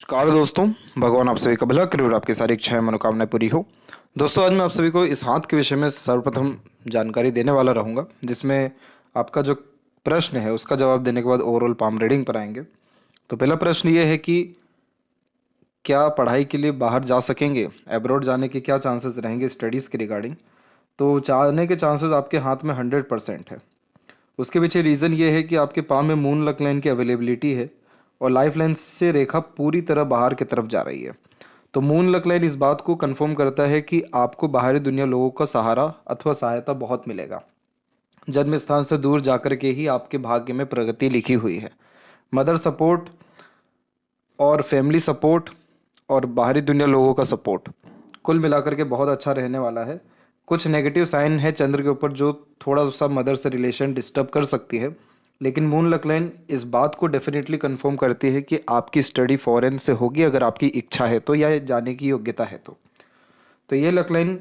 नमस्कार दोस्तों। भगवान आप सभी का भला करे और आपकी सारी इच्छाएं मनोकामनाएं पूरी हो। दोस्तों, आज मैं आप सभी को इस हाथ के विषय में सर्वप्रथम जानकारी देने वाला रहूँगा, जिसमें आपका जो प्रश्न है उसका जवाब देने के बाद ओवरऑल पाम रीडिंग पर आएंगे। तो पहला प्रश्न ये है कि क्या पढ़ाई के लिए बाहर जा सकेंगे, एब्रॉड जाने के क्या चांसेस रहेंगे स्टडीज़ के रिगार्डिंग। तो जाने के चांसेस आपके हाथ में 100% है। उसके पीछे रीज़न ये है कि आपके पाम में मून लक लाइन की अवेलेबिलिटी है और लाइफ लाइन से रेखा पूरी तरह बाहर की तरफ जा रही है। तो मून लक लाइन इस बात को कंफर्म करता है कि आपको बाहरी दुनिया लोगों का सहारा अथवा सहायता बहुत मिलेगा। जन्म स्थान से दूर जाकर के ही आपके भाग्य में प्रगति लिखी हुई है। मदर सपोर्ट और फैमिली सपोर्ट और बाहरी दुनिया लोगों का सपोर्ट कुल मिलाकर के बहुत अच्छा रहने वाला है। कुछ नेगेटिव साइन है चंद्र के ऊपर जो थोड़ा सा मदर से रिलेशन डिस्टर्ब कर सकती है, लेकिन मून लक लाइन इस बात को डेफिनेटली कंफर्म करती है कि आपकी स्टडी फॉरेन से होगी अगर आपकी इच्छा है तो, या जाने की योग्यता है तो ये लक लाइन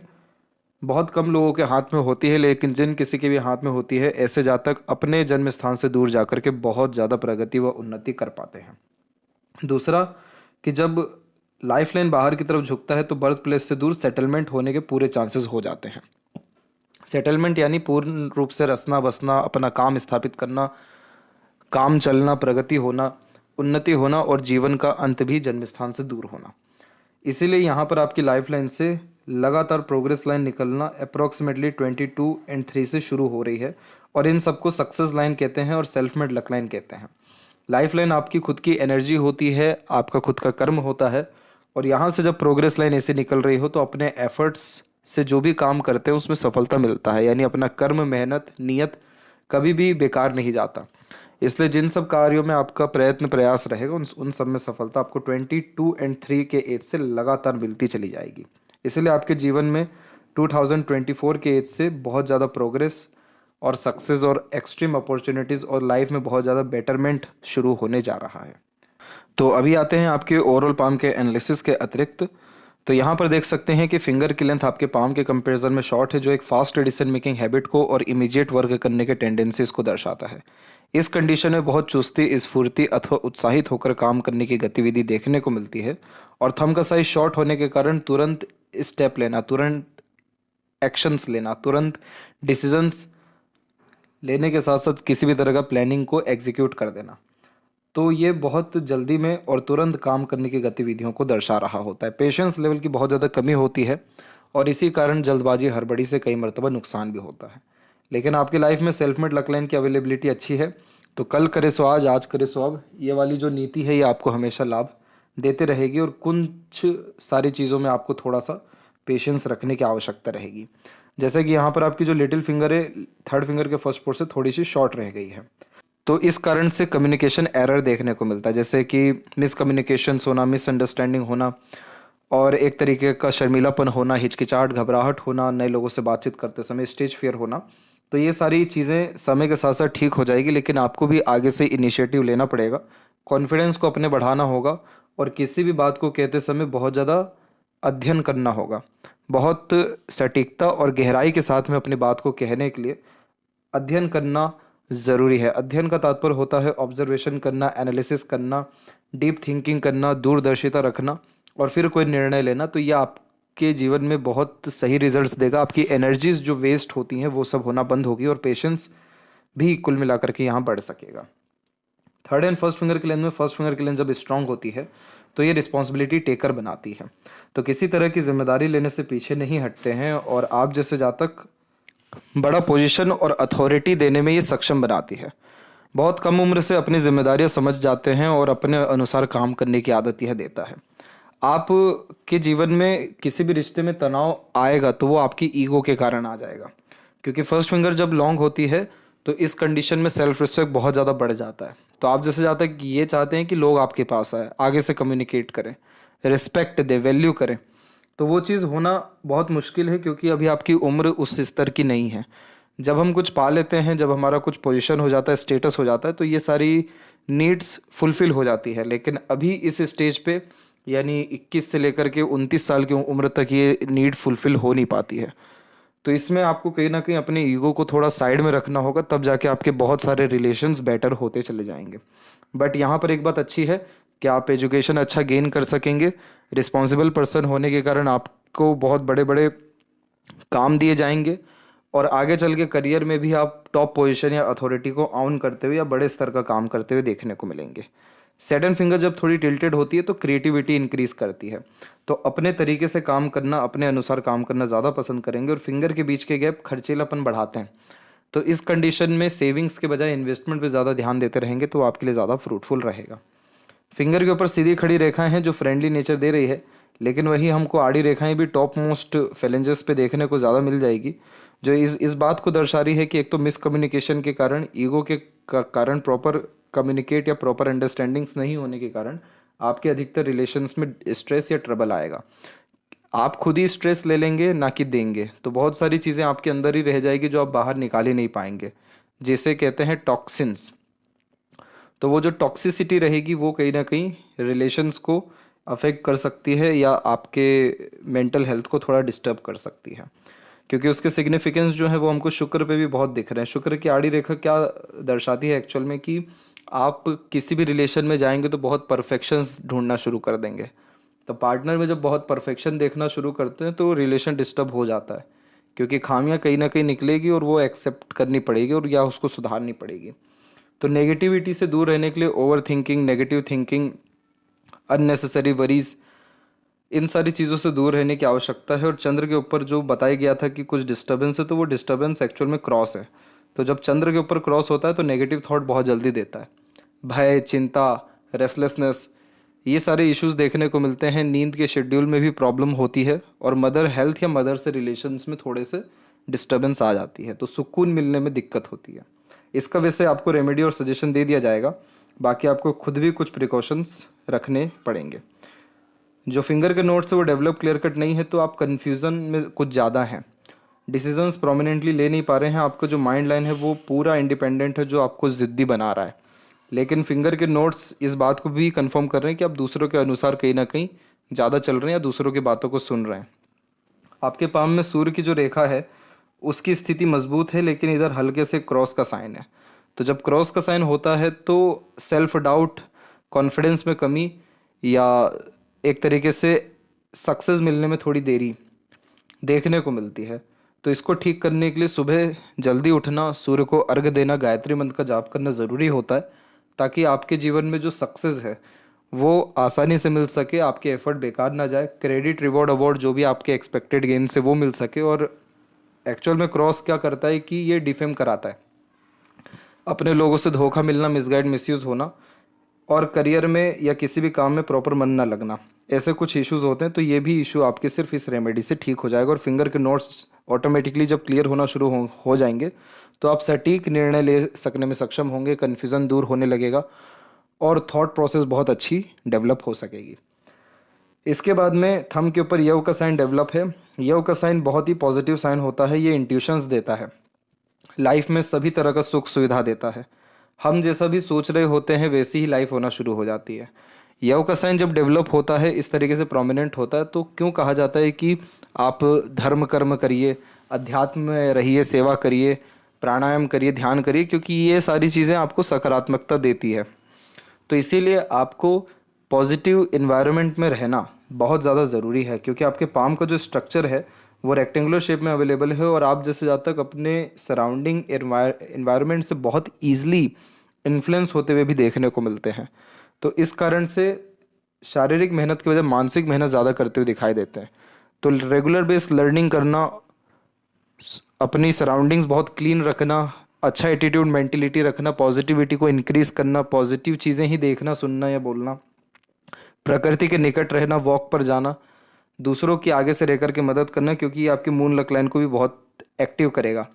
बहुत कम लोगों के हाथ में होती है, लेकिन जिन किसी के भी हाथ में होती है ऐसे जातक अपने जन्म स्थान से दूर जाकर के बहुत ज़्यादा प्रगति व उन्नति कर पाते हैं। दूसरा कि जब लाइफ लाइन बाहर की तरफ झुकता है तो बर्थ प्लेस से दूर सेटलमेंट होने के पूरे चांसेस हो जाते हैं। सेटलमेंट यानी पूर्ण रूप से रसना बसना, अपना काम स्थापित करना, काम चलना, प्रगति होना, उन्नति होना और जीवन का अंत भी जन्म स्थान से दूर होना। इसीलिए यहाँ पर आपकी लाइफ लाइन से लगातार प्रोग्रेस लाइन निकलना अप्रॉक्सीमेटली 22 एंड 3 से शुरू हो रही है और इन सबको सक्सेस लाइन कहते हैं और सेल्फ मेड लक लाइन कहते हैं। लाइफ लाइन आपकी खुद की एनर्जी होती है, आपका खुद का कर्म होता है और यहाँ से जब प्रोग्रेस लाइन ऐसे निकल रही हो तो अपने एफर्ट्स से जो भी काम करते हैं उसमें सफलता मिलता है, यानी अपना कर्म, मेहनत, नियत कभी भी बेकार नहीं जाता। इसलिए जिन सब कार्यों में आपका प्रयत्न प्रयास रहेगा उन सब में सफलता आपको 22 एंड 3 के एज से लगातार मिलती चली जाएगी। इसलिए आपके जीवन में 2024 के एज से बहुत ज़्यादा प्रोग्रेस और सक्सेस और एक्सट्रीम अपॉर्चुनिटीज़ और लाइफ में बहुत ज़्यादा बेटरमेंट शुरू होने जा रहा है। तो अभी आते हैं आपके ओवरऑल पाम के एनालिसिस के अतिरिक्त। तो यहाँ पर देख सकते हैं कि फिंगर की लेंथ आपके पाम के कंपैरिजन में शॉर्ट है, जो एक फास्ट डिसीजन मेकिंग हैबिट को और इमीडिएट वर्क करने के टेंडेंसीज को दर्शाता है। इस कंडीशन में बहुत चुस्ती, स्फूर्ति अथवा उत्साहित होकर काम करने की गतिविधि देखने को मिलती है और थंब का साइज शॉर्ट होने के कारण तुरंत स्टेप लेना, तुरंत एक्शंस लेना, तुरंत डिसीजंस लेने के साथ साथ किसी भी तरह का प्लानिंग को एग्जीक्यूट कर देना, तो ये बहुत जल्दी में और तुरंत काम करने की गतिविधियों को दर्शा रहा होता है। पेशेंस लेवल की बहुत ज़्यादा कमी होती है और इसी कारण जल्दबाजी, हड़बड़ी से कई मरतबा नुकसान भी होता है। लेकिन आपकी लाइफ में सेल्फ मेड लक लाइन की अवेलेबिलिटी अच्छी है, तो कल करे सो आज, आज करे सो अब, ये वाली जो नीति है ये आपको हमेशा लाभ देते रहेगी और कुछ सारी चीज़ों में आपको थोड़ा सा पेशेंस रखने की आवश्यकता रहेगी। जैसे कि यहाँ पर आपकी जो लिटिल फिंगर है, थर्ड फिंगर के फर्स्ट पोर से थोड़ी सी शॉर्ट रह गई है, तो इस कारण से कम्युनिकेशन एरर देखने को मिलता है, जैसे कि मिसकम्युनिकेशन होना, मिसअंडरस्टैंडिंग होना और एक तरीके का शर्मीलापन होना, हिचकिचाहट, घबराहट होना, नए लोगों से बातचीत करते समय स्टेज फियर होना। तो ये सारी चीज़ें समय के साथ साथ ठीक हो जाएगी, लेकिन आपको भी आगे से इनिशिएटिव लेना पड़ेगा, कॉन्फिडेंस को अपने बढ़ाना होगा और किसी भी बात को कहते समय बहुत ज़्यादा अध्ययन करना होगा। बहुत सटीकता और गहराई के साथ में अपनी बात को कहने के लिए अध्ययन करना ज़रूरी है। अध्ययन का तात्पर्य होता है ऑब्जर्वेशन करना, एनालिसिस करना, डीप थिंकिंग करना, दूरदर्शिता रखना और फिर कोई निर्णय लेना। तो यह आपके जीवन में बहुत सही रिजल्ट्स देगा। आपकी एनर्जीज जो वेस्ट होती हैं वो सब होना बंद होगी और पेशेंस भी कुल मिलाकर के यहाँ बढ़ सकेगा। थर्ड एंड फर्स्ट फिंगर की लेंथ में फर्स्ट फिंगर की लेंथ जब स्ट्रांग होती है तो ये रिस्पॉन्सिबिलिटी टेकर बनाती है, तो किसी तरह की जिम्मेदारी लेने से पीछे नहीं हटते हैं और आप जैसे जातक बड़ा पोजीशन और अथॉरिटी देने में ये सक्षम बनाती है। बहुत कम उम्र से अपनी जिम्मेदारियां समझ जाते हैं और अपने अनुसार काम करने की आदत यह देता है। आपके जीवन में किसी भी रिश्ते में तनाव आएगा तो वो आपकी ईगो के कारण आ जाएगा, क्योंकि फर्स्ट फिंगर जब लॉन्ग होती है तो इस कंडीशन में सेल्फ रिस्पेक्ट बहुत ज़्यादा बढ़ जाता है। तो आप जैसे जाता है कि ये चाहते हैं कि लोग आपके पास आए, आगे से कम्युनिकेट करें, रिस्पेक्ट दें, वैल्यू करें, तो वो चीज़ होना बहुत मुश्किल है क्योंकि अभी आपकी उम्र उस स्तर की नहीं है। जब हम कुछ पा लेते हैं, जब हमारा कुछ पोजीशन हो जाता है, स्टेटस हो जाता है, तो ये सारी नीड्स फुलफिल हो जाती है। लेकिन अभी इस स्टेज पे यानी 21 से लेकर के 29 साल की उम्र तक ये नीड फुलफिल हो नहीं पाती है। तो इसमें आपको कहीं ना कहीं अपने ईगो को थोड़ा साइड में रखना होगा, तब जाके आपके बहुत सारे रिलेशंस बेटर होते चले जाएंगे। बट यहाँ पर एक बात अच्छी है कि आप एजुकेशन अच्छा गेन कर सकेंगे। रिस्पॉन्सिबल पर्सन होने के कारण आपको बहुत बड़े बड़े काम दिए जाएंगे और आगे चल के करियर में भी आप टॉप पोजीशन या अथॉरिटी को ऑन करते हुए या बड़े स्तर का काम करते हुए देखने को मिलेंगे। सेकंड फिंगर जब थोड़ी टिल्टेड होती है तो क्रिएटिविटी इंक्रीज करती है, तो अपने तरीके से काम करना, अपने अनुसार काम करना ज़्यादा पसंद करेंगे। और फिंगर के बीच के गैप खर्चीलापन बढ़ाते हैं, तो इस कंडीशन में सेविंग्स के बजाय इन्वेस्टमेंट पे ज़्यादा ध्यान देते रहेंगे तो आपके लिए ज़्यादा फ्रूटफुल रहेगा। फिंगर के ऊपर सीधी खड़ी रेखाएं हैं जो फ्रेंडली नेचर दे रही है, लेकिन वही हमको आड़ी रेखाएं भी टॉप मोस्ट फेलेंजेस पे देखने को ज़्यादा मिल जाएगी, जो इस बात को दर्शा रही है कि एक तो मिसकम्युनिकेशन के कारण, ईगो के कारण प्रॉपर कम्युनिकेट या प्रॉपर अंडरस्टैंडिंग्स नहीं होने के कारण आपके अधिकतर रिलेशंस में स्ट्रेस या ट्रबल आएगा। आप खुद ही स्ट्रेस ले लेंगे ना कि देंगे, तो बहुत सारी चीज़ें आपके अंदर ही रह जाएगी जो आप बाहर निकाल ही नहीं पाएंगे, जिसे कहते हैं टॉक्सिन्स। तो वो जो टॉक्सिसिटी रहेगी वो कहीं ना कहीं रिलेशंस को अफेक्ट कर सकती है या आपके मेंटल हेल्थ को थोड़ा डिस्टर्ब कर सकती है, क्योंकि उसके सिग्निफिकेंस जो है वो हमको शुक्र पे भी बहुत दिख रहे हैं। शुक्र की आड़ी रेखा क्या दर्शाती है एक्चुअल में कि आप किसी भी रिलेशन में जाएंगे तो बहुत परफेक्शंस ढूंढना शुरू कर देंगे। तो पार्टनर में जब बहुत परफेक्शन देखना शुरू करते हैं तो रिलेशन डिस्टर्ब हो जाता है, क्योंकि खामियां कहीं ना कहीं निकलेगी और वो एक्सेप्ट करनी पड़ेगी और या उसको सुधारनी पड़ेगी। तो नेगेटिविटी से दूर रहने के लिए overthinking, negative thinking, unnecessary worries, इन सारी चीज़ों से दूर रहने की आवश्यकता है। और चंद्र के ऊपर जो बताया गया था कि कुछ डिस्टर्बेंस है, तो वो डिस्टर्बेंस एक्चुअल में क्रॉस है। तो जब चंद्र के ऊपर क्रॉस होता है तो नेगेटिव थॉट बहुत जल्दी देता है। भय, चिंता, रेस्टलेसनेस, ये सारे इश्यूज देखने को मिलते हैं। नींद के शेड्यूल में भी प्रॉब्लम होती है और मदर हेल्थ या मदर से रिलेशंस में थोड़े से डिस्टर्बेंस आ जाती है, तो सुकून मिलने में दिक्कत होती है। इसका वैसे आपको रेमेडी और सजेशन दे दिया जाएगा, बाकी आपको खुद भी कुछ प्रिकॉशंस रखने पड़ेंगे। जो फिंगर के नोट्स है वो डेवलप क्लियर कट नहीं है, तो आप कन्फ्यूज़न में कुछ ज़्यादा हैं, डिसीजंस प्रोमिनेंटली ले नहीं पा रहे हैं। आपका जो माइंड लाइन है वो पूरा इंडिपेंडेंट है, जो आपको ज़िद्दी बना रहा है। लेकिन फिंगर के नोट्स इस बात को भी कंफर्म कर रहे हैं कि आप दूसरों के अनुसार कहीं ना कहीं ज़्यादा चल रहे हैं या दूसरों की बातों को सुन रहे हैं। आपके पाम में सूर्य की जो रेखा है उसकी स्थिति मजबूत है, लेकिन इधर हल्के से क्रॉस का साइन है। तो जब क्रॉस का साइन होता है तो सेल्फ डाउट, कॉन्फिडेंस में कमी या एक तरीके से सक्सेस मिलने में थोड़ी देरी देखने को मिलती है। तो इसको ठीक करने के लिए सुबह जल्दी उठना, सूर्य को अर्घ देना, गायत्री मंत्र का जाप करना ज़रूरी होता है, ताकि आपके जीवन में जो सक्सेस है वो आसानी से मिल सके, आपके एफर्ट बेकार ना जाए, क्रेडिट, रिवॉर्ड, अवार्ड जो भी आपके एक्सपेक्टेड गेन से वो मिल सके। और एक्चुअल में क्रॉस क्या करता है कि ये डिफेम कराता है, अपने लोगों से धोखा मिलना, मिसगाइड, मिसयूज़ होना, और करियर में या किसी भी काम में प्रॉपर मन ना लगना, ऐसे कुछ इश्यूज होते हैं। तो ये भी इशू आपके सिर्फ इस रेमेडी से ठीक हो जाएगा। और फिंगर के नोट्स ऑटोमेटिकली जब क्लियर होना शुरू हो जाएंगे तो आप सटीक निर्णय ले सकने में सक्षम होंगे, कन्फ्यूज़न दूर होने लगेगा और थॉट प्रोसेस बहुत अच्छी डेवलप हो सकेगी। इसके बाद में थंब के ऊपर यव का साइन डेवलप है। यव का साइन बहुत ही पॉजिटिव साइन होता है, ये इंट्यूशंस देता है, लाइफ में सभी तरह का सुख सुविधा देता है। हम जैसा भी सोच रहे होते हैं वैसी ही लाइफ होना शुरू हो जाती है। यव का साइन जब डेवलप होता है, इस तरीके से प्रोमिनेंट होता है, तो क्यों कहा जाता है कि आप धर्म कर्म करिए, अध्यात्म में रहिए, सेवा करिए, प्राणायाम करिए, ध्यान करिए, क्योंकि ये सारी चीज़ें आपको सकारात्मकता देती है। तो इसीलिए आपको पॉजिटिव इन्वायरमेंट में रहना बहुत ज़्यादा ज़रूरी है, क्योंकि आपके पाम का जो स्ट्रक्चर है वो रेक्टेंगुलर शेप में अवेलेबल है और आप जैसे ज़्यादा तक अपने सराउंडिंग इन्वायरमेंट से बहुत ईजिली इन्फ्लुएंस होते हुए भी देखने को मिलते हैं। तो इस कारण से शारीरिक मेहनत की वजह मानसिक मेहनत ज़्यादा करते हुए दिखाई देते हैं। तो रेगुलर बेस लर्निंग करना, अपनी सराउंडिंग्स बहुत क्लीन रखना, अच्छा एटीट्यूड, मेंटिलिटी रखना, पॉजिटिविटी को इंक्रीज करना, पॉजिटिव चीज़ें ही देखना, सुनना या बोलना, प्रकृति के निकट रहना, वॉक पर जाना, दूसरों की आगे से रह कर के मदद करना, क्योंकि ये आपके मून लक लाइन को भी बहुत एक्टिव करेगा।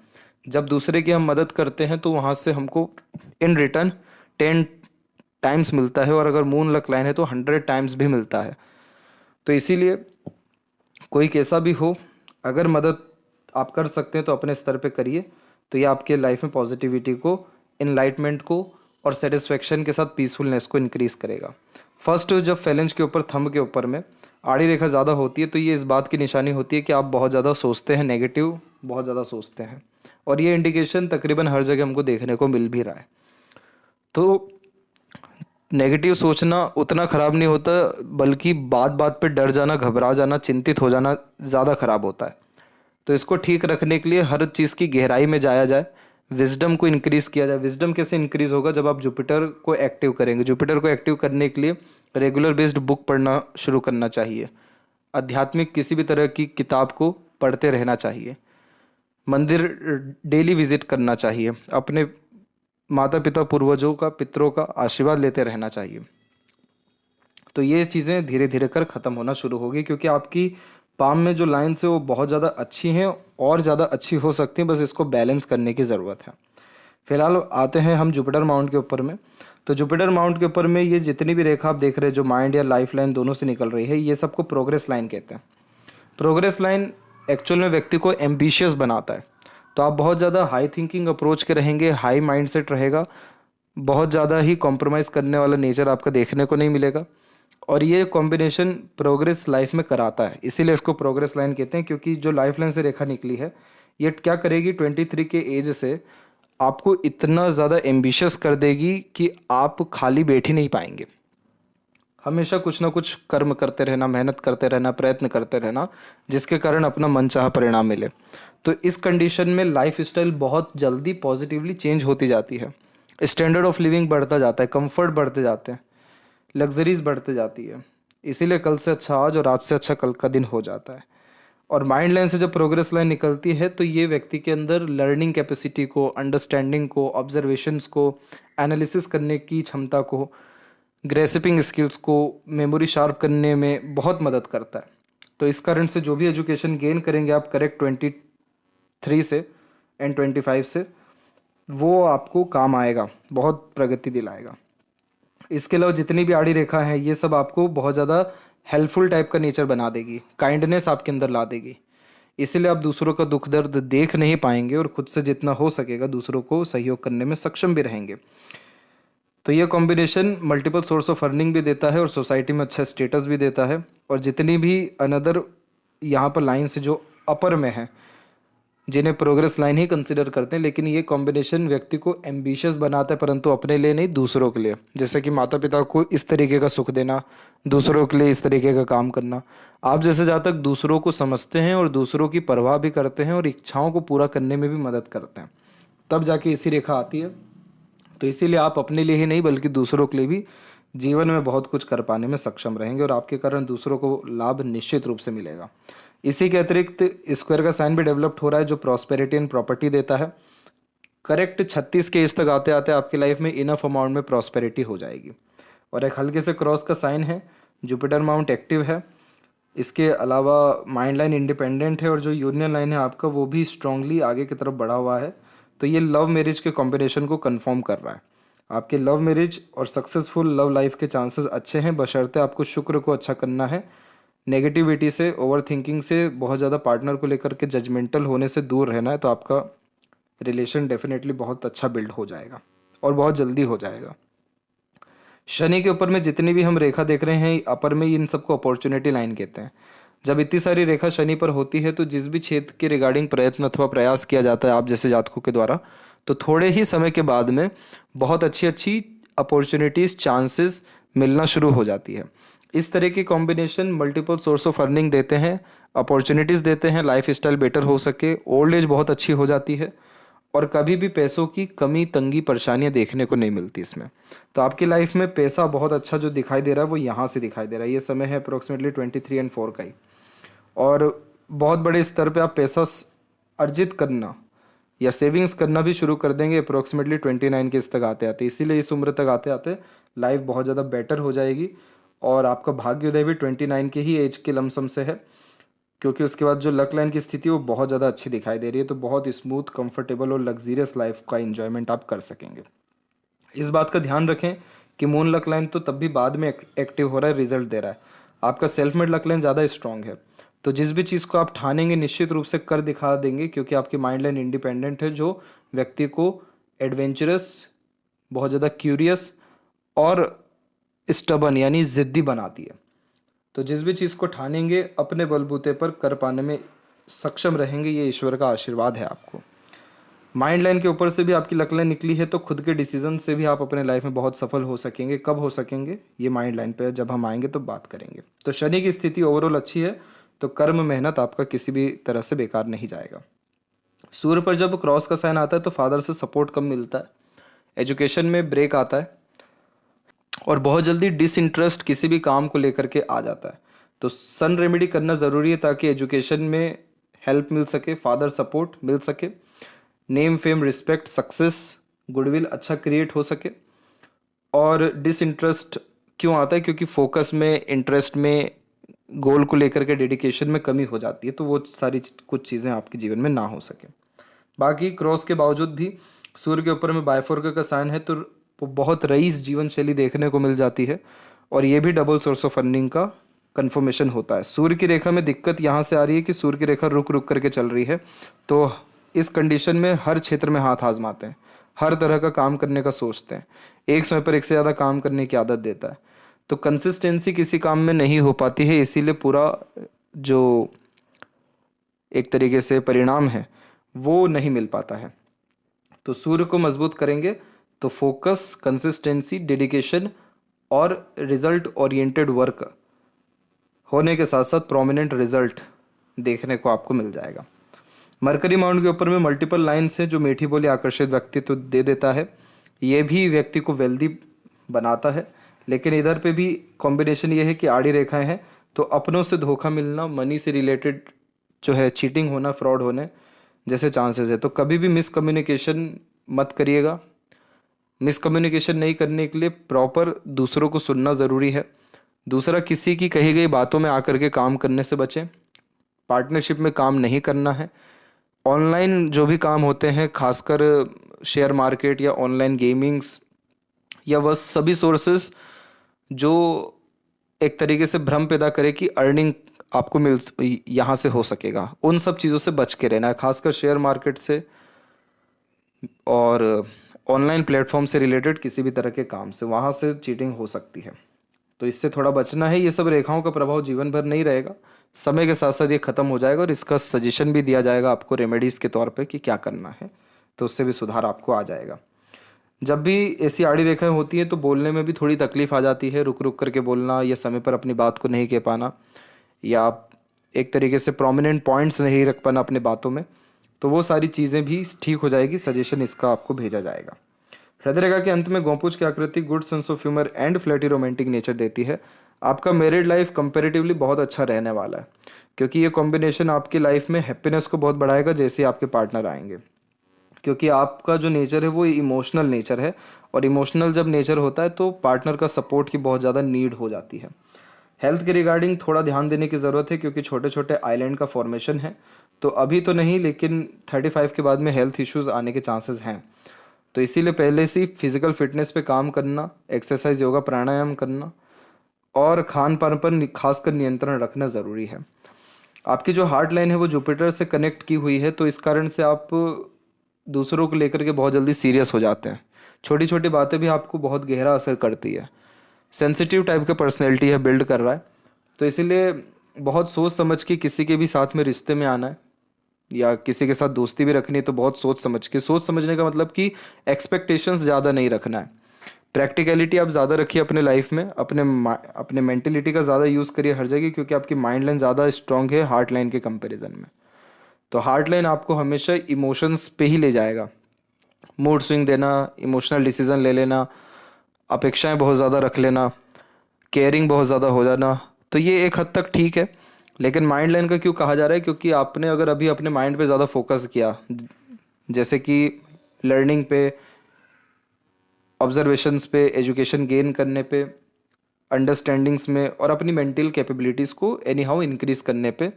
जब दूसरे की हम मदद करते हैं तो वहाँ से हमको इन रिटर्न 10 टाइम्स मिलता है, और अगर मून लक लाइन है तो 100 टाइम्स भी मिलता है। तो इसीलिए कोई कैसा भी हो, अगर मदद आप कर सकते हैं तो अपने स्तर पे करिए, तो ये आपके लाइफ में पॉजिटिविटी को, इनलाइटमेंट को और सेटिस्फेक्शन के साथ पीसफुलनेस को इंक्रीज करेगा। फर्स्ट, जब फैलेंज के ऊपर, थंब के ऊपर में आड़ी रेखा ज़्यादा होती है तो ये इस बात की निशानी होती है कि आप बहुत ज़्यादा सोचते हैं, नेगेटिव बहुत ज़्यादा सोचते हैं, और ये इंडिकेशन तकरीबन हर जगह हमको देखने को मिल भी रहा है। तो नेगेटिव सोचना उतना ख़राब नहीं होता, बल्कि बात बात पे डर जाना, घबरा जाना, चिंतित हो जाना ज़्यादा ख़राब होता है। तो इसको ठीक रखने के लिए हर चीज़ की गहराई में जाया जाए, विजडम को इंक्रीज़ किया जाए। विजडम कैसे इंक्रीज़ होगा? जब आप जुपिटर को एक्टिव करेंगे। जुपिटर को एक्टिव करने के लिए रेगुलर बेस्ड बुक पढ़ना शुरू करना चाहिए, आध्यात्मिक किसी भी तरह की किताब को पढ़ते रहना चाहिए, मंदिर डेली विजिट करना चाहिए, अपने माता पिता पूर्वजों का, पितरों का आशीर्वाद लेते रहना चाहिए। तो ये चीज़ें धीरे धीरे कर ख़त्म होना शुरू होगी, क्योंकि आपकी पाम में जो लाइन्स है वो बहुत ज़्यादा अच्छी हैं और ज़्यादा अच्छी हो सकती हैं, बस इसको बैलेंस करने की ज़रूरत है। फिलहाल आते हैं हम जुपिटर माउंट के ऊपर में। तो जुपिटर माउंट के ऊपर में ये जितनी भी रेखा आप देख रहे हैं जो माइंड या लाइफ लाइन दोनों से निकल रही है, ये सबको प्रोग्रेस लाइन कहते हैं। प्रोग्रेस लाइन एक्चुअल में व्यक्ति को एम्बिशियस बनाता है। तो आप बहुत ज़्यादा हाई थिंकिंग अप्रोच के रहेंगे, हाई माइंडसेट रहेगा, बहुत ज़्यादा ही कॉम्प्रोमाइज़ करने वाला नेचर आपका देखने को नहीं मिलेगा। और ये कॉम्बिनेशन प्रोग्रेस लाइफ में कराता है, इसीलिए इसको प्रोग्रेस लाइन कहते हैं। क्योंकि जो लाइफ लाइन से रेखा निकली है, ये क्या करेगी, 23 के एज से आपको इतना ज़्यादा एम्बिशियस कर देगी कि आप खाली बैठ ही नहीं पाएंगे। हमेशा कुछ ना कुछ कर्म करते रहना, मेहनत करते रहना, प्रयत्न करते रहना, जिसके कारण अपना मनचाहा परिणाम मिले। तो इस कंडीशन में लाइफ स्टाइल बहुत जल्दी पॉजिटिवली चेंज होती जाती है, स्टैंडर्ड ऑफ लिविंग बढ़ता जाता है, कंफर्ट बढ़ते जाते हैं, लग्जरीज बढ़ते जाती है। इसीलिए कल से अच्छा आज और आज से अच्छा कल का दिन हो जाता है। और माइंड लाइन से जब प्रोग्रेस लाइन निकलती है तो ये व्यक्ति के अंदर लर्निंग कैपेसिटी को, अंडरस्टैंडिंग को, ऑब्जर्वेशंस को, एनालिसिस करने की क्षमता को, ग्रेसिपिंग स्किल्स को, मेमोरी शार्प करने में बहुत मदद करता है। तो इस कारण से जो भी एजुकेशन गेन करेंगे आप करेक्ट 23 से एंड 25 से, वो आपको काम आएगा, बहुत प्रगति दिलाएगा। इसके अलावा जितनी भी आड़ी रेखा है ये सब आपको बहुत ज़्यादा हेल्पफुल टाइप का नेचर बना देगी, काइंडनेस आपके अंदर ला देगी। इसीलिए आप दूसरों का दुख दर्द देख नहीं पाएंगे और खुद से जितना हो सकेगा दूसरों को सहयोग करने में सक्षम भी रहेंगे। तो ये combination multiple source of earning भी देता है और सोसाइटी में अच्छा स्टेटस भी देता है। और जितनी भी अनदर यहाँ पर लाइन्स जो अपर में है, जिन्हें प्रोग्रेस लाइन ही कंसिडर करते हैं, लेकिन ये कॉम्बिनेशन व्यक्ति को एम्बिशियस बनाता है, परंतु अपने लिए नहीं, दूसरों के लिए। जैसे कि माता पिता को इस तरीके का सुख देना, दूसरों के लिए इस तरीके का काम करना। आप जैसे जहाँ तक दूसरों को समझते हैं और दूसरों की परवाह भी करते हैं और इच्छाओं को पूरा करने में भी मदद करते हैं, तब जाके इसी रेखा आती है। तो इसीलिए आप अपने लिए ही नहीं बल्कि दूसरों के लिए भी जीवन में बहुत कुछ कर पाने में सक्षम रहेंगे और आपके कारण दूसरों को लाभ निश्चित रूप से मिलेगा। इसी के अतिरिक्त स्क्वायर का साइन भी डेवलप्ड हो रहा है जो प्रॉस्पेरिटी एंड प्रॉपर्टी देता है। करेक्ट 36 के एज तक आते आते आपकी लाइफ में इनफ अमाउंट में प्रॉस्पेरिटी हो जाएगी। और एक हल्के से क्रॉस का साइन है, जुपिटर माउंट एक्टिव है। इसके अलावा माइंड लाइन इंडिपेंडेंट है और जो यूनियन लाइन है आपका वो भी स्ट्रांगली आगे की तरफ बढ़ा हुआ है। तो ये लव मैरिज के कॉम्बिनेशन को कंफर्म कर रहा है। आपके लव मैरिज और सक्सेसफुल लव लाइफ के चांसेस अच्छे हैं, बशर्ते आपको शुक्र को अच्छा करना है। नेगेटिविटी से, ओवर थिंकिंग से, बहुत ज़्यादा पार्टनर को लेकर के जजमेंटल होने से दूर रहना है। तो आपका रिलेशन डेफिनेटली बहुत अच्छा बिल्ड हो जाएगा और बहुत जल्दी हो जाएगा। शनि के ऊपर में जितनी भी हम रेखा देख रहे हैं अपर में, इन सबको अपॉर्चुनिटी लाइन कहते हैं। जब इतनी सारी रेखा शनि पर होती है तो जिस भी क्षेत्र के रिगार्डिंग प्रयत्न अथवा प्रयास किया जाता है आप जैसे जातकों के द्वारा, तो थोड़े ही समय के बाद में बहुत अच्छी अच्छी अपॉर्चुनिटीज़, चांसेस मिलना शुरू हो जाती है। इस तरह की combination multiple source of earning देते हैं, अपॉर्चुनिटीज़ देते हैं, लाइफ स्टाइल बेटर हो सके, ओल्ड एज बहुत अच्छी हो जाती है और कभी भी पैसों की कमी, तंगी, परेशानियां देखने को नहीं मिलती इसमें। तो आपकी लाइफ में पैसा बहुत अच्छा जो दिखाई दे रहा है वो यहाँ से दिखाई दे रहा है। ये समय है अप्रोक्सीमेटली 23 एंड 4 का ही, और बहुत बड़े स्तर पे आप पैसा अर्जित करना या सेविंग्स करना भी शुरू कर देंगे अप्रोक्सीमेटली 29 के इस तक आते आते। इसीलिए इस उम्र तक आते आते लाइफ बहुत ज़्यादा बेटर हो जाएगी और आपका भाग्योदय भी 29 के ही एज के लमसम से है, क्योंकि उसके बाद जो लक लाइन की स्थिति वो बहुत ज़्यादा अच्छी दिखाई दे रही है। तो बहुत स्मूथ, कंफर्टेबल और लग्जीरियस लाइफ का एंजॉयमेंट आप कर सकेंगे। इस बात का ध्यान रखें कि मून लक लाइन तो तब भी बाद में एक्टिव हो रहा है, रिजल्ट दे रहा है। आपका सेल्फ मेड लक लाइन ज़्यादा स्ट्रांग है। तो जिस भी चीज़ को आप ठानेंगे निश्चित रूप से कर दिखा देंगे, क्योंकि आपकी माइंड लाइन इंडिपेंडेंट है जो व्यक्ति को एडवेंचरस, बहुत ज़्यादा क्यूरियस और स्टबन यानी ज़िद्दी बनाती है। तो जिस भी चीज़ को ठानेंगे अपने बलबूते पर कर पाने में सक्षम रहेंगे, ये ईश्वर का आशीर्वाद है आपको। माइंड लाइन के ऊपर से भी आपकी लक लाइन निकली है, तो खुद के डिसीजन से भी आप अपने लाइफ में बहुत सफल हो सकेंगे। कब हो सकेंगे, ये माइंड लाइन पे जब हम आएंगे तो बात करेंगे। तो शनि की स्थिति ओवरऑल अच्छी है, तो कर्म मेहनत आपका किसी भी तरह से बेकार नहीं जाएगा। सूर्य पर जब क्रॉस का साइन आता है तो फादर से सपोर्ट कम मिलता है, एजुकेशन में ब्रेक आता है, और बहुत जल्दी डिसइंटरेस्ट किसी भी काम को लेकर के आ जाता है। तो सन रेमेडी करना ज़रूरी है ताकि एजुकेशन में हेल्प मिल सके, फादर सपोर्ट मिल सके, name fame respect success goodwill अच्छा क्रिएट हो सके। और डिसइंटरेस्ट क्यों आता है, क्योंकि फोकस में, इंटरेस्ट में, गोल को लेकर के डेडिकेशन में कमी हो जाती है, तो वो सारी कुछ चीज़ें आपके जीवन में ना हो सके। बाकी क्रॉस के बावजूद भी सूर्य के ऊपर में बायफोर्क का साइन है, तो वो बहुत रईस जीवन शैली देखने को मिल जाती है, और ये भी डबल सोर्स ऑफ अर्निंग का कंफर्मेशन होता है। सूर्य की रेखा में दिक्कत यहाँ से आ रही है कि सूर्य की रेखा रुक रुक करके चल रही है, तो इस कंडीशन में हर क्षेत्र में हाथ आजमाते हैं, हर तरह का काम करने का सोचते हैं, एक समय पर एक से ज़्यादा काम करने की आदत देता है, तो कंसिस्टेंसी किसी काम में नहीं हो पाती है। इसीलिए पूरा जो एक तरीके से परिणाम है वो नहीं मिल पाता है। तो सूर्य को मजबूत करेंगे तो फोकस, कंसिस्टेंसी, डेडिकेशन और रिजल्ट ओरिएंटेड वर्क होने के साथ साथ प्रोमिनेंट रिजल्ट देखने को आपको मिल जाएगा। मरकरी माउंट के ऊपर में मल्टीपल लाइन्स है जो मीठी बोली आकर्षित व्यक्तित्व दे देता है, ये भी व्यक्ति को वेल्दी बनाता है। लेकिन इधर पे भी कॉम्बिनेशन ये है कि आड़ी रेखाएं हैं, तो अपनों से धोखा मिलना, मनी से रिलेटेड जो है चीटिंग होना, फ्रॉड होने जैसे चांसेस है। तो कभी भी मिसकम्युनिकेशन मत करिएगा। मिसकम्युनिकेशन नहीं करने के लिए प्रॉपर दूसरों को सुनना ज़रूरी है। दूसरा, किसी की कही गई बातों में आकर के काम करने से बचें। पार्टनरशिप में काम नहीं करना है। ऑनलाइन जो भी काम होते हैं, खासकर शेयर मार्केट या ऑनलाइन गेमिंग्स या बस सभी सोर्सेस जो एक तरीके से भ्रम पैदा करे कि अर्निंग आपको मिल यहाँ से हो सकेगा, उन सब चीज़ों से बच के रहना है, खासकर शेयर मार्केट से और ऑनलाइन प्लेटफॉर्म से रिलेटेड किसी भी तरह के काम से, वहाँ से चीटिंग हो सकती है, तो इससे थोड़ा बचना है। ये सब रेखाओं का प्रभाव जीवन भर नहीं रहेगा, समय के साथ साथ ये खत्म हो जाएगा, और इसका सजेशन भी दिया जाएगा आपको रेमेडीज़ के तौर पे कि क्या करना है, तो उससे भी सुधार आपको आ जाएगा। जब भी ऐसी आड़ी रेखाएं होती हैं तो बोलने में भी थोड़ी तकलीफ आ जाती है, रुक रुक करके बोलना या समय पर अपनी बात को नहीं कह पाना, या एक तरीके से प्रोमिनेंट पॉइंट्स नहीं रख पाना अपने बातों में, तो वो सारी चीज़ें भी ठीक हो जाएगी। सजेशन इसका आपको भेजा जाएगा। हृदय रेखा के अंत में गौपुच की आकृति good sense of humour and flirty romantic nature देती है। आपका मैरिड लाइफ कंपैरेटिवली बहुत अच्छा रहने वाला है, क्योंकि ये कॉम्बिनेशन आपकी लाइफ में हैप्पीनेस को बहुत बढ़ाएगा जैसे आपके पार्टनर आएंगे, क्योंकि आपका जो नेचर है वो इमोशनल नेचर है, और इमोशनल जब नेचर होता है तो पार्टनर का सपोर्ट की बहुत ज़्यादा नीड हो जाती है। हेल्थ के रिगार्डिंग थोड़ा ध्यान देने की ज़रूरत है, क्योंकि छोटे छोटे आइलैंड का फॉर्मेशन है, तो अभी तो नहीं, लेकिन 35 के बाद में हेल्थ इश्यूज़ आने के चांसेस हैं। तो इसीलिए पहले से ही फिजिकल फिटनेस पे काम करना, एक्सरसाइज, योगा, प्राणायाम करना और खान पान पर खासकर नियंत्रण रखना ज़रूरी है। आपकी जो हार्ट लाइन है वो जुपिटर से कनेक्ट की हुई है, तो इस कारण से आप दूसरों को लेकर के बहुत जल्दी सीरियस हो जाते हैं। छोटी छोटी बातें भी आपको बहुत गहरा असर करती है। सेंसिटिव टाइप का पर्सनैलिटी है, बिल्ड कर रहा है, तो इसीलिए बहुत सोच समझ के किसी के भी साथ में रिश्ते में आना है या किसी के साथ दोस्ती भी रखनी है तो बहुत सोच समझ के। सोच समझने का मतलब कि एक्सपेक्टेशंस ज़्यादा नहीं रखना है, प्रैक्टिकलिटी आप ज़्यादा रखिए अपने लाइफ में, अपने मेंटेलिटी का ज़्यादा यूज़ करिए हर जगह, क्योंकि आपकी माइंड लाइन ज़्यादा स्ट्रांग है हार्ट लाइन के कंपैरिजन में। तो हार्ट लाइन आपको हमेशा इमोशंस पे ही ले जाएगा, मूड स्विंग देना, इमोशनल डिसीजन ले लेना, अपेक्षाएं बहुत ज़्यादा रख लेना, केयरिंग बहुत ज़्यादा हो जाना, तो ये एक हद तक ठीक है। लेकिन माइंड लाइन का क्यों कहा जा रहा है, क्योंकि आपने अगर अभी अपने माइंड पे ज़्यादा फोकस किया, जैसे कि लर्निंग पे, ऑब्जर्वेशंस पे, एजुकेशन गेन करने पे, अंडरस्टैंडिंग्स में और अपनी मेंटल कैपेबिलिटीज़ को एनी हाउ इंक्रीज़ करने पे,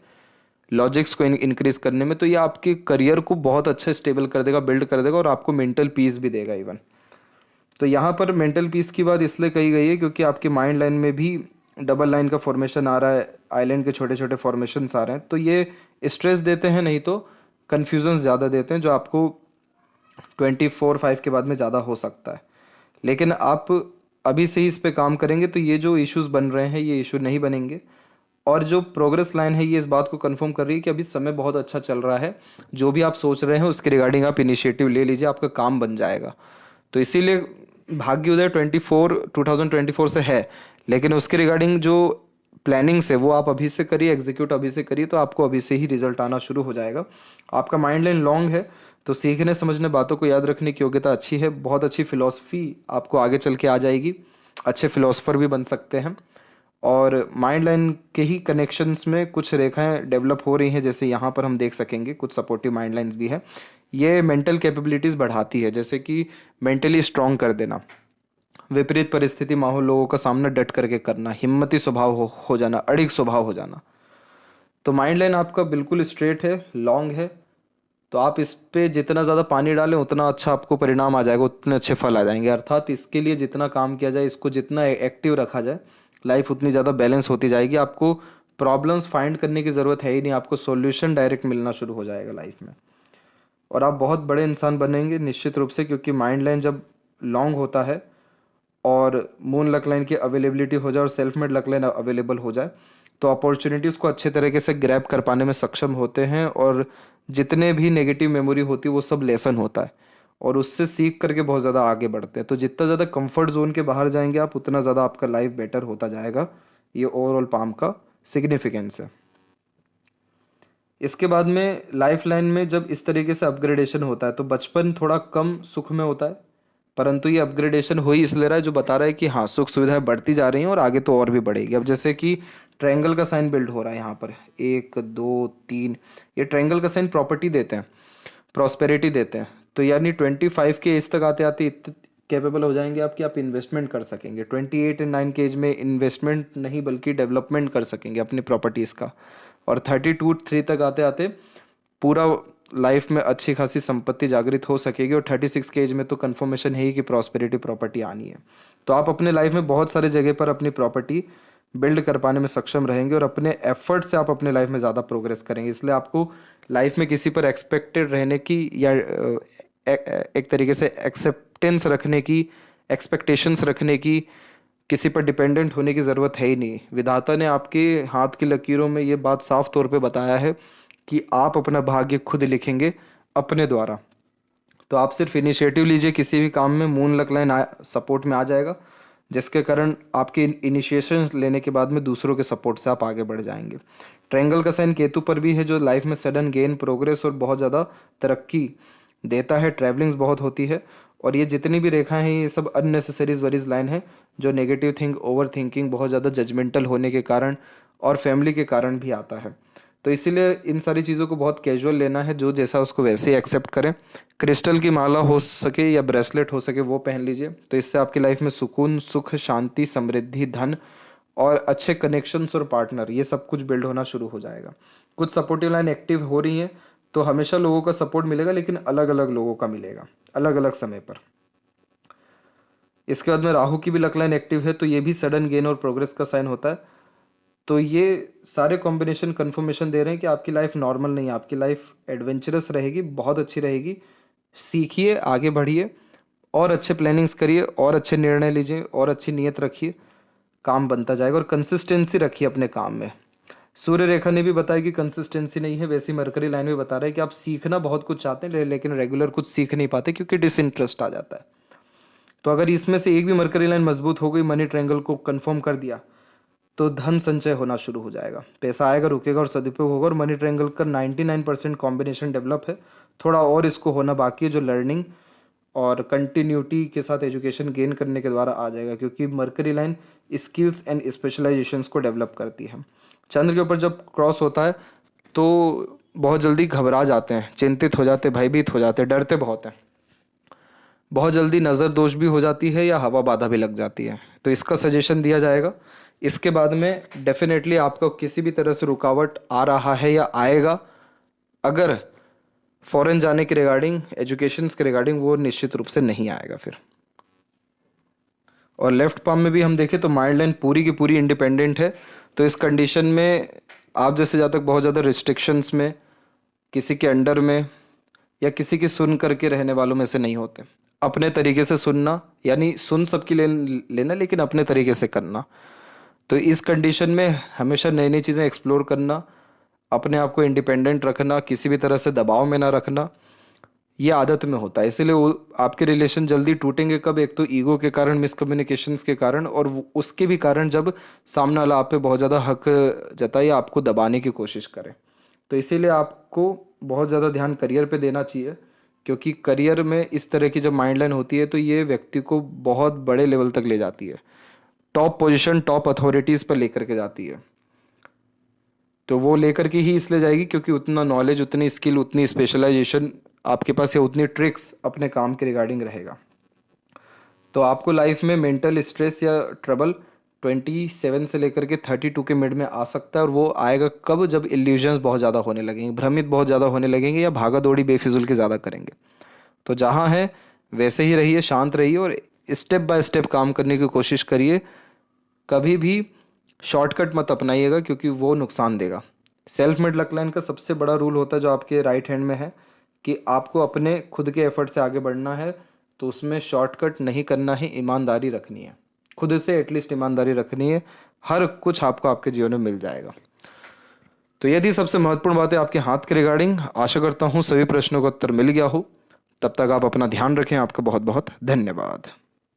लॉजिक्स को इंक्रीज़ करने में, तो ये आपके करियर को बहुत अच्छा स्टेबल कर देगा, बिल्ड कर देगा, और आपको मेंटल पीस भी देगा इवन। तो यहाँ पर मेंटल पीस की बात इसलिए कही गई है क्योंकि आपके माइंड लाइन में भी डबल लाइन का फॉर्मेशन आ रहा है, आइलैंड के छोटे छोटे फॉर्मेशंस आ रहे हैं, तो ये स्ट्रेस देते हैं, नहीं तो कन्फ्यूजन ज़्यादा देते हैं, जो आपको 24/5 के बाद में ज़्यादा हो सकता है। लेकिन आप अभी से ही इस पे काम करेंगे तो ये जो इश्यूज बन रहे हैं ये इशू नहीं बनेंगे, और जो प्रोग्रेस लाइन है ये इस बात को कंफर्म कर रही है कि अभी समय बहुत अच्छा चल रहा है, जो भी आप सोच रहे हैं उसके रिगार्डिंग आप इनिशिएटिव ले लीजिए, आपका काम बन जाएगा। तो इसीलिए भाग्योदय 2024 से है, लेकिन उसके रिगार्डिंग जो प्लानिंग्स है वो आप अभी से करिए, एग्जीक्यूट अभी से करिए, तो आपको अभी से ही रिजल्ट आना शुरू हो जाएगा। आपका माइंड लाइन लॉन्ग है, तो सीखने समझने बातों को याद रखने की योग्यता अच्छी है, बहुत अच्छी फिलॉसफी आपको आगे चल के आ जाएगी, अच्छे फिलोसफर भी बन सकते हैं। और माइंड लाइन के ही कनेक्शंस में कुछ रेखाएं डेवलप हो रही हैं, जैसे यहाँ पर हम देख सकेंगे कुछ सपोर्टिव माइंड लाइंस भी है। ये मेंटल कैपेबिलिटीज़ बढ़ाती है, जैसे कि मेंटली स्ट्रांग कर देना, विपरीत परिस्थिति माहौल लोगों का सामना डट करके करना, हिम्मती स्वभाव हो जाना, अड़िग स्वभाव हो जाना। तो माइंड लाइन आपका बिल्कुल स्ट्रेट है, लॉन्ग है, तो आप इस पे जितना ज़्यादा पानी डालें उतना अच्छा आपको परिणाम आ जाएगा, उतने अच्छे फल आ जाएंगे। अर्थात इसके लिए जितना काम किया जाए, इसको जितना एक्टिव रखा जाए, लाइफ उतनी ज़्यादा बैलेंस होती जाएगी। आपको प्रॉब्लम्स फाइंड करने की ज़रूरत है ही नहीं, आपको सॉल्यूशन डायरेक्ट मिलना शुरू हो जाएगा लाइफ में, और आप बहुत बड़े इंसान बनेंगे निश्चित रूप से, क्योंकि माइंड लाइन जब लॉन्ग होता है और मून लक लाइन की अवेलेबिलिटी हो जाए और self made luck line available हो जाए, तो अपॉर्चुनिटीज़ को अच्छे तरीके से ग्रैब कर पाने में सक्षम होते हैं, और जितने भी नेगेटिव मेमोरी होती है वो सब लेसन होता है, और उससे सीख करके बहुत ज़्यादा आगे बढ़ते हैं। तो जितना ज़्यादा कंफर्ट जोन के बाहर जाएंगे आप, उतना ज़्यादा आपका लाइफ बेटर होता जाएगा। ये ओवरऑल पाम का सिग्निफिकेंस है। इसके बाद में लाइफ लाइन में जब इस तरीके से अपग्रेडेशन होता है, तो बचपन थोड़ा कम सुख में होता है, परंतु ये अपग्रेडेशन हो ही इसलिए रहा है जो बता रहा है कि हाँ, सुख सुविधाएं बढ़ती जा रही हैं और आगे तो और भी बढ़ेगी। अब जैसे कि ट्रायंगल का साइन बिल्ड हो रहा है यहाँ पर, 1 2 3, ये ट्रायंगल का साइन प्रॉपर्टी देते हैं, प्रॉस्पेरिटी देते हैं। तो यानी 25 के एज तक आते आते इतने कैपेबल हो जाएंगे आप कि आप इन्वेस्टमेंट कर सकेंगे। 28 एंड 9 के एज में इन्वेस्टमेंट नहीं बल्कि डेवलपमेंट कर सकेंगे अपनी प्रॉपर्टीज़ का, और 32 3 तक आते आते पूरा लाइफ में अच्छी खासी संपत्ति जागृत हो सकेगी, और 36 के एज में तो कन्फर्मेशन है ही कि प्रॉस्पेरिटी प्रॉपर्टी आनी है। तो आप अपने लाइफ में बहुत सारे जगह पर अपनी प्रॉपर्टी बिल्ड कर पाने में सक्षम रहेंगे, और अपने एफर्ट से आप अपने लाइफ में ज़्यादा प्रोग्रेस करेंगे। इसलिए आपको लाइफ में किसी पर एक्सपेक्टेड रहने की या एक तरीके से एक्सेप्टेंस रखने की, एक्सपेक्टेशंस रखने की, किसी पर डिपेंडेंट होने की ज़रूरत है ही नहीं। विधाता ने आपके हाथ की लकीरों में ये बात साफ तौर पे बताया है कि आप अपना भाग्य खुद लिखेंगे अपने द्वारा। तो आप सिर्फ इनिशिएटिव लीजिए किसी भी काम में, मून लक लाइन सपोर्ट में आ जाएगा, जिसके कारण आपके इनिशिएशन लेने के बाद में दूसरों के सपोर्ट से आप आगे बढ़ जाएंगे। ट्रायंगल का साइन केतु पर भी है, जो लाइफ में सडन गेन, प्रोग्रेस और बहुत ज़्यादा तरक्की देता है। ट्रैवलिंग्स बहुत होती है, और ये जितनी भी रेखाएं हैं ये सब अननेसेसरीज वरीज लाइन है, जो नेगेटिव ओवर थिंकिंग, बहुत ज़्यादा जजमेंटल होने के कारण और फैमिली के कारण भी आता है। तो इसीलिए इन सारी चीज़ों को बहुत कैजुअल लेना है, जो जैसा उसको वैसे ही एक्सेप्ट करें। क्रिस्टल की माला हो सके या ब्रेसलेट हो सके वो पहन लीजिए, तो इससे आपकी लाइफ में सुकून, सुख, शांति, समृद्धि, धन और अच्छे कनेक्शंस और पार्टनर, ये सब कुछ बिल्ड होना शुरू हो जाएगा। कुछ सपोर्टिव लाइन एक्टिव हो रही हैं, तो हमेशा लोगों का सपोर्ट मिलेगा, लेकिन अलग अलग लोगों का मिलेगा अलग अलग समय पर। इसके बाद में राहु की भी लक लाइन एक्टिव है, तो ये भी सडन गेन और प्रोग्रेस का साइन होता है। तो ये सारे कॉम्बिनेशन कंफर्मेशन दे रहे हैं कि आपकी लाइफ नॉर्मल नहीं है, आपकी लाइफ एडवेंचरस रहेगी, बहुत अच्छी रहेगी। सीखिए, आगे बढ़िए, और अच्छे प्लानिंग्स करिए, और अच्छे निर्णय लीजिए, और अच्छी नीयत रखिए, काम बनता जाएगा। और कंसिस्टेंसी रखिए अपने काम में। सूर्य रेखा ने भी बताया कि कंसिस्टेंसी नहीं है, वैसी मरकरी लाइन भी बता रहा है कि आप सीखना बहुत कुछ चाहते हैं लेकिन रेगुलर कुछ सीख नहीं पाते क्योंकि डिसइंटरेस्ट आ जाता है। तो अगर इसमें से एक भी मरकरी लाइन मजबूत हो गई, मनी ट्रायंगल को कंफर्म कर दिया, तो धन संचय होना शुरू हो जाएगा, पैसा आएगा, रुकेगा और सदुपयोग होगा। और मनी ट्रायंगल का 99% कॉम्बिनेशन डेवलप है, थोड़ा और इसको होना बाकी है, जो लर्निंग और कंटिन्यूटी के साथ एजुकेशन गेन करने के द्वारा आ जाएगा, क्योंकि mercury line skills and specialisations को डेवलप करती है। चंद्र के ऊपर जब क्रॉस होता है तो बहुत जल्दी घबरा जाते हैं, चिंतित हो जाते हैं, भयभीत हो जाते हैं, डरते बहुत हैं, बहुत जल्दी नज़र दोष भी हो जाती है या हवा बाधा भी लग जाती है। तो इसका सजेशन दिया जाएगा। इसके बाद में डेफिनेटली आपको किसी भी तरह से रुकावट आ रहा है या आएगा, अगर फॉरेन जाने के रिगार्डिंग, एजुकेशन के रिगार्डिंग, वो निश्चित रूप से नहीं आएगा फिर। और लेफ्ट पाम में भी हम देखें तो माइंड लाइन पूरी की पूरी इंडिपेंडेंट है। तो इस कंडीशन में आप जैसे जहाँ तक बहुत ज़्यादा रिस्ट्रिक्शंस में, किसी के अंडर में या किसी की सुन करके रहने वालों में से नहीं होते। अपने तरीके से सुनना, यानी सुन सबकी लेना लेकिन अपने तरीके से करना। तो इस कंडीशन में हमेशा नई नई चीज़ें एक्सप्लोर करना, अपने आप को इंडिपेंडेंट रखना, किसी भी तरह से दबाव में ना रखना, ये आदत में होता है। इसीलिए आपके रिलेशन जल्दी टूटेंगे कब? एक तो ईगो के कारण, मिसकम्युनिकेशंस के कारण, और उसके भी कारण जब सामने वाला आप पे बहुत ज़्यादा हक जताए या आपको दबाने की कोशिश करे। तो इसीलिए आपको बहुत ज़्यादा ध्यान करियर पे देना चाहिए, क्योंकि करियर में इस तरह की जब माइंड लाइन होती है तो ये व्यक्ति को बहुत बड़े लेवल तक ले जाती है, टॉप पोजीशन, टॉप अथॉरिटीज़ पर लेकर के जाती है। तो वो लेकर के ही इसलिए जाएगी क्योंकि उतना नॉलेज, उतनी स्किल, उतनी स्पेशलाइजेशन आपके पास, या उतनी ट्रिक्स अपने काम के रिगार्डिंग रहेगा। तो आपको लाइफ में मेंटल स्ट्रेस या ट्रबल 27 से लेकर के 32 के मिड में आ सकता है, और वो आएगा कब? जब इल्यूजन्स बहुत ज़्यादा होने लगेंगे, भ्रमित बहुत ज़्यादा होने लगेंगे, या भागा दौड़ी बेफिजुल के ज़्यादा करेंगे। तो जहाँ है वैसे ही रहिए, शांत रहिए, और स्टेप बाय स्टेप काम करने की कोशिश करिए। कभी भी शॉर्टकट मत अपनाइएगा, क्योंकि वो नुकसान देगा। सेल्फ मेड लक लाइन का सबसे बड़ा रूल होता है जो आपके राइट हैंड में है, कि आपको अपने खुद के एफर्ट से आगे बढ़ना है, तो उसमें शॉर्टकट नहीं करना है, ईमानदारी रखनी है, खुद से एटलीस्ट ईमानदारी रखनी है। हर कुछ आपको आपके जीवन में मिल जाएगा। तो ये थी सबसे महत्वपूर्ण बातें आपके हाथ के रिगार्डिंग। आशा करता हूँ सभी प्रश्नों का उत्तर मिल गया हो। तब तक आप अपना ध्यान रखें। आपका बहुत बहुत धन्यवाद।